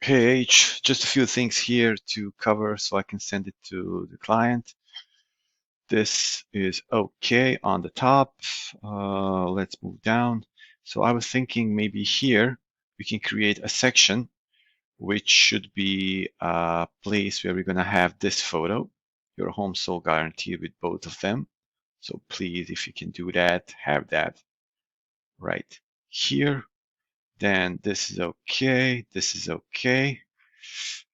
Hey H, just a few things here to cover so I can send it to the client. This is okay on the top. Let's move down. So I was thinking maybe here we can create a section which should be a place where we're going to have this photo, your home sold guarantee with both of them. So please, if you can do that, have that right here. Then this is okay. This is okay.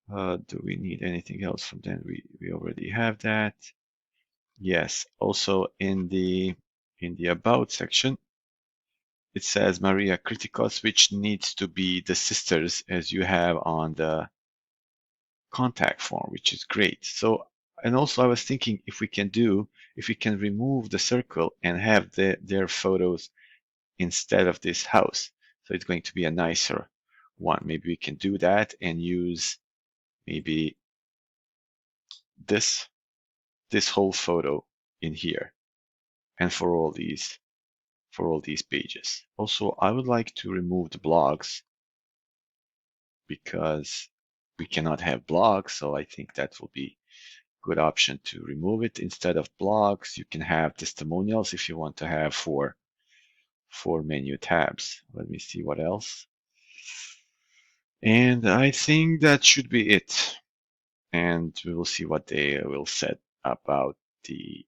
Do we need anything else from them? We already have that. Yes. Also in the about section, it says Maria Kritikos, which needs to be the sisters as you have on the contact form, which is great. So, and also I was thinking if we can remove the circle and have their photos instead of this house. So it's going to be a nicer one. Maybe we can do that and use maybe this whole photo in here and for all these pages. Also, I would like to remove the blogs because we cannot have blogs, so I think that will be a good option to remove it. Instead of blogs, you can have testimonials if you want to have four menu tabs. Let me see what else. And I think that should be it. And we will see what they will set about the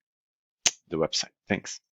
website. Thanks.